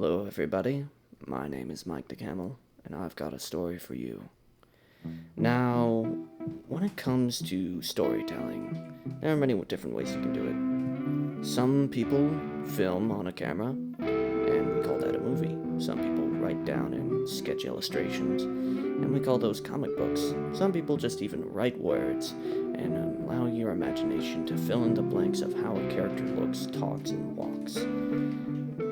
Hello, everybody. My name is Mike the Camel, and I've got a story for you. Now, when it comes to storytelling, there are many different ways you can do it. Some people film on a camera, and we call that a movie. Some people write down in sketch illustrations, and we call those comic books. Some people just even write words and allow your imagination to fill in the blanks of how a character looks, talks, and walks.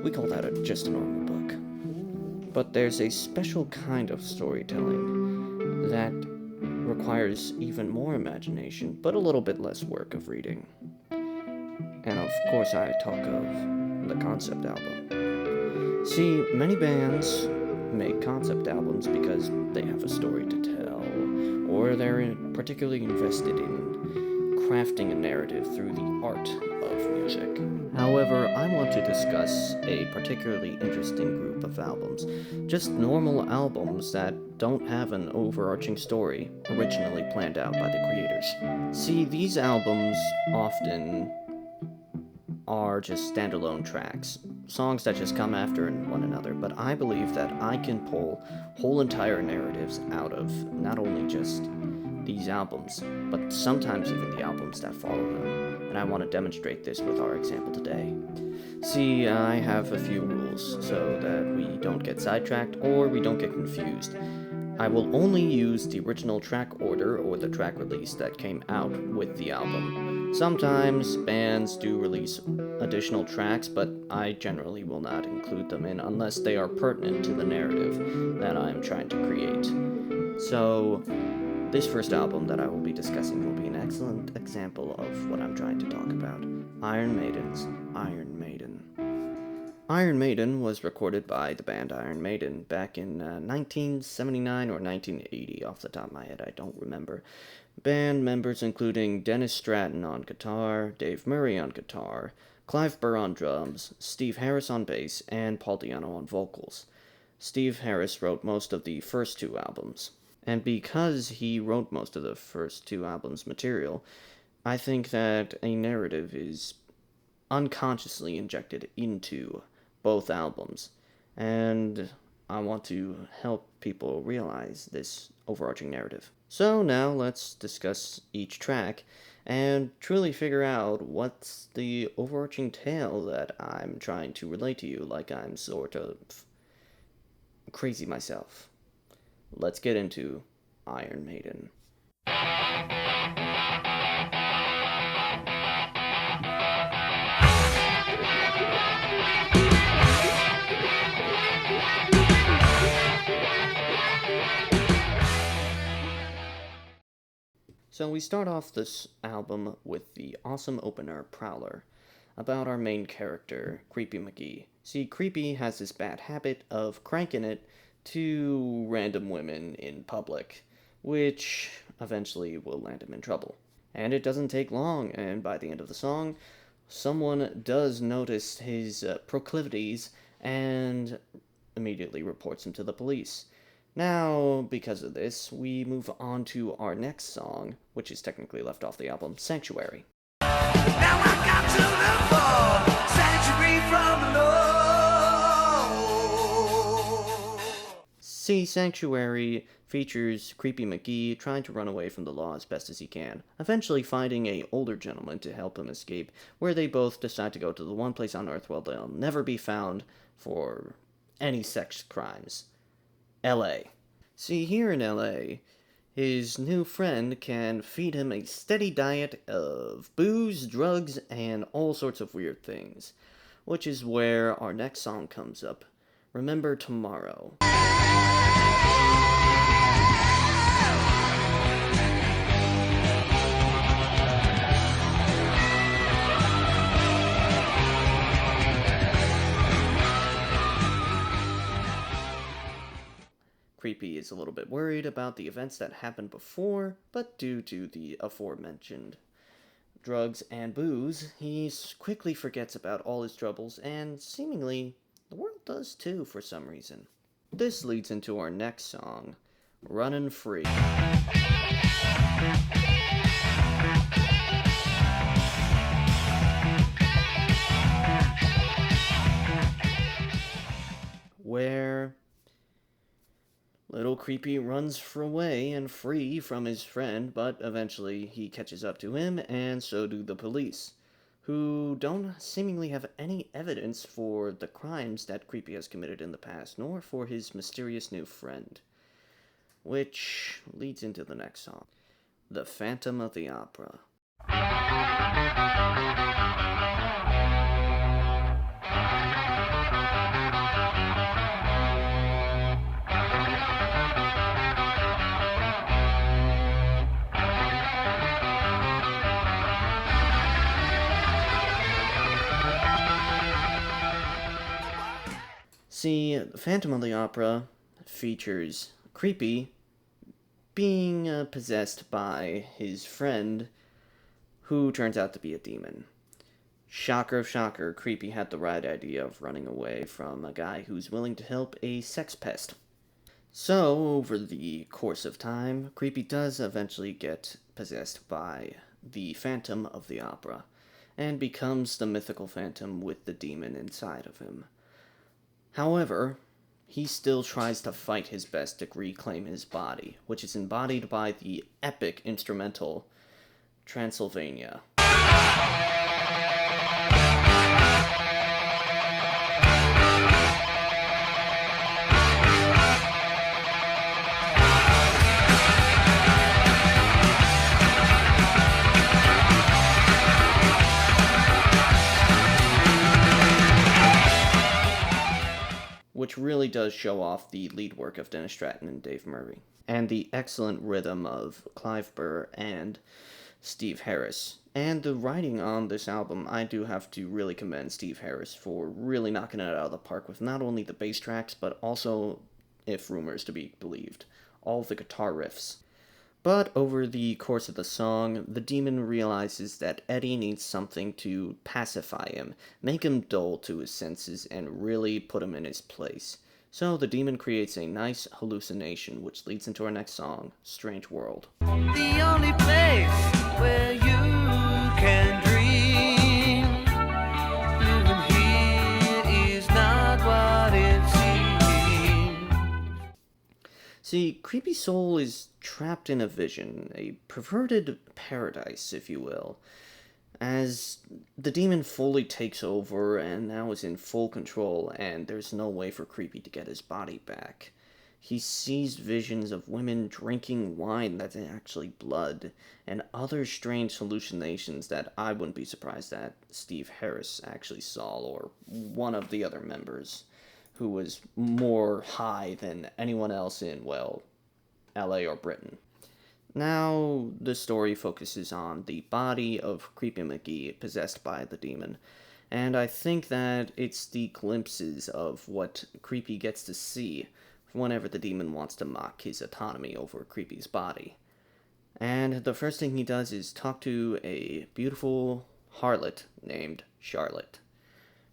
We call that just a normal book. But there's a special kind of storytelling that requires even more imagination, but a little bit less work of reading. And of course I talk of the concept album. See, many bands make concept albums because they have a story to tell, or they're particularly invested in crafting a narrative through the art of music. However, I want to discuss a particularly interesting group of albums, just normal albums that don't have an overarching story originally planned out by the creators. See, these albums often are just standalone tracks, songs that just come after one another, but I believe that I can pull whole entire narratives out of not only just these albums, but sometimes even the albums that follow them, and I want to demonstrate this with our example today. See, I have a few rules so that we don't get sidetracked or we don't get confused. I will only use the original track order or the track release that came out with the album. Sometimes bands do release additional tracks, but I generally will not include them in unless they are pertinent to the narrative that I'm trying to create. So, this first album that I will be discussing will be an excellent example of what I'm trying to talk about. Iron Maiden's Iron Maiden. Iron Maiden was recorded by the band Iron Maiden back in 1979 or 1980, off the top of my head, I don't remember. Band members including Dennis Stratton on guitar, Dave Murray on guitar, Clive Burr on drums, Steve Harris on bass, and Paul Di'Anno on vocals. Steve Harris wrote most of the first two albums. And because he wrote most of the first two albums' material, I think that a narrative is unconsciously injected into both albums. And I want to help people realize this overarching narrative. So now let's discuss each track and truly figure out what's the overarching tale that I'm trying to relate to you, like I'm sort of crazy myself. Let's get into Iron Maiden. So we start off this album with the awesome opener, Prowler, about our main character, Creepy McGee. See, Creepy has this bad habit of cranking it to random women in public, which eventually will land him in trouble. And it doesn't take long, and by the end of the song, someone does notice his proclivities and immediately reports him to the police. Now, because of this, we move on to our next song, which is technically left off the album, Sanctuary. Now I got to live for sanctuary from the Lord. See, Sanctuary features Creepy McGee trying to run away from the law as best as he can, eventually finding an older gentleman to help him escape, where they both decide to go to the one place on Earth where they'll never be found for any sex crimes. L.A. See, here in L.A., his new friend can feed him a steady diet of booze, drugs, and all sorts of weird things, which is where our next song comes up, Remember Tomorrow. Creepy is a little bit worried about the events that happened before, but due to the aforementioned drugs and booze, he quickly forgets about all his troubles, and seemingly the world does too for some reason. This leads into our next song, Runnin' Free. Little Creepy runs away and free from his friend, but eventually he catches up to him, and so do the police, who don't seemingly have any evidence for the crimes that Creepy has committed in the past, nor for his mysterious new friend. Which leads into the next song, The Phantom of the Opera. See, Phantom of the Opera features Creepy being possessed by his friend, who turns out to be a demon. Shocker of shocker, Creepy had the right idea of running away from a guy who's willing to help a sex pest. So, over the course of time, Creepy does eventually get possessed by the Phantom of the Opera, and becomes the mythical phantom with the demon inside of him. However, he still tries to fight his best to reclaim his body, which is embodied by the epic instrumental Transylvania. Which really does show off the lead work of Dennis Stratton and Dave Murray, and the excellent rhythm of Clive Burr and Steve Harris. And the writing on this album, I do have to really commend Steve Harris for really knocking it out of the park with not only the bass tracks, but also, if rumors to be believed, all the guitar riffs. But over the course of the song, the demon realizes that Eddie needs something to pacify him, make him dull to his senses, and really put him in his place. So the demon creates a nice hallucination, which leads into our next song, Strange World. The only place where you can dream, living here is not what it seems. See, Creepy Soul is trapped in a vision, a perverted paradise, if you will, as the demon fully takes over and now is in full control, and there's no way for Creepy to get his body back. He sees visions of women drinking wine that's actually blood, and other strange hallucinations that I wouldn't be surprised that Steve Harris actually saw, or one of the other members, who was more high than anyone else in, well, LA or Britain. Now, the story focuses on the body of Creepy McGee possessed by the demon, and I think that it's the glimpses of what Creepy gets to see whenever the demon wants to mock his autonomy over Creepy's body. And the first thing he does is talk to a beautiful harlot named Charlotte,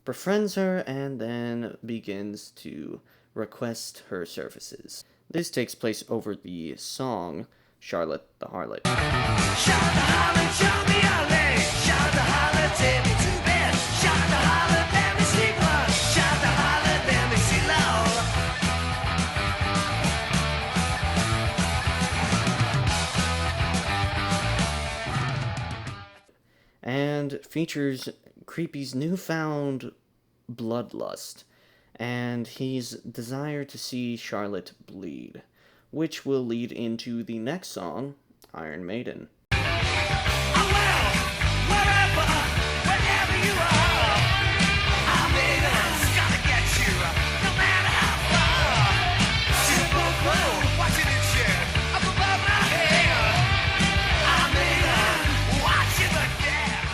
befriends her, and then begins to request her services. This takes place over the song Charlotte the Harlot. Shout the holler, show me your leg. Shout the holler, take me to bed. Shout the holler, let me sleep on. Shout the holler, let me see low. And features Creepy's newfound bloodlust and his desire to see Charlotte bleed, which will lead into the next song, Iron Maiden. Oh well, wherever, wherever you are, Iron Maiden's gonna get you, no matter how far. Simple flow, watching it shed up above my head. Iron Maiden, watching the dead.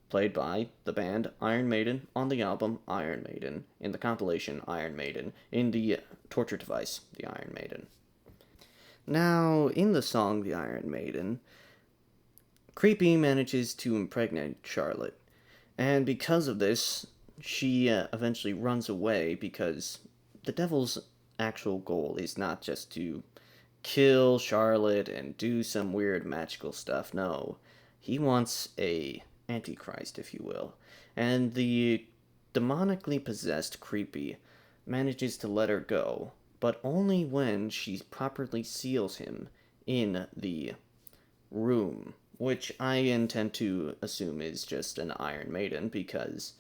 Played by the band Iron Maiden on the album Iron Maiden, in the compilation Iron Maiden, in the torture device, the Iron Maiden. Now, in the song The Iron Maiden, Creepy manages to impregnate Charlotte, and because of this, she eventually runs away, because the devil's actual goal is not just to kill Charlotte and do some weird magical stuff. No, he wants a Antichrist, if you will, and the demonically possessed Creepy manages to let her go, but only when she properly seals him in the room, which I intend to assume is just an Iron Maiden because,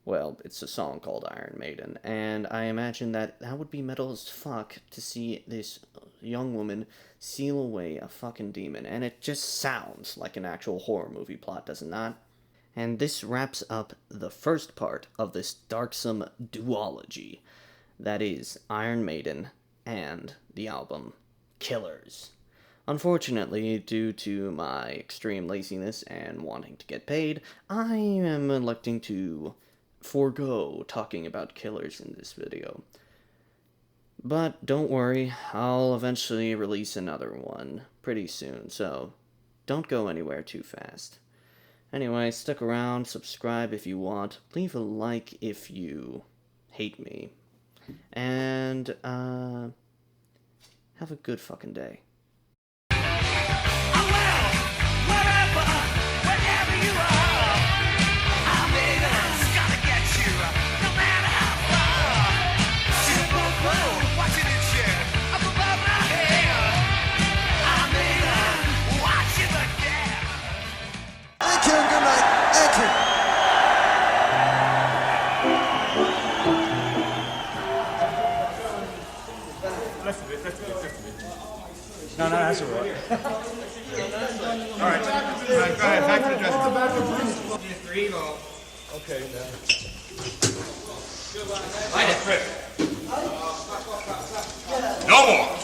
well, it's a song called Iron Maiden, and I imagine that would be metal as fuck to see this young woman seal away a fucking demon, and it just sounds like an actual horror movie plot, does it not? And this wraps up the first part of this darksome duology, that is Iron Maiden and the album Killers. Unfortunately, due to my extreme laziness and wanting to get paid, I am electing to forego talking about Killers in this video. But don't worry, I'll eventually release another one pretty soon, so don't go anywhere too fast. Anyway, stick around, subscribe if you want, leave a like if you hate me, and have a good fucking day. Thank you and good night. Thank you. No, that's all right. All right, go ahead, back to the dressing room. Three, go. Okay, now. No more.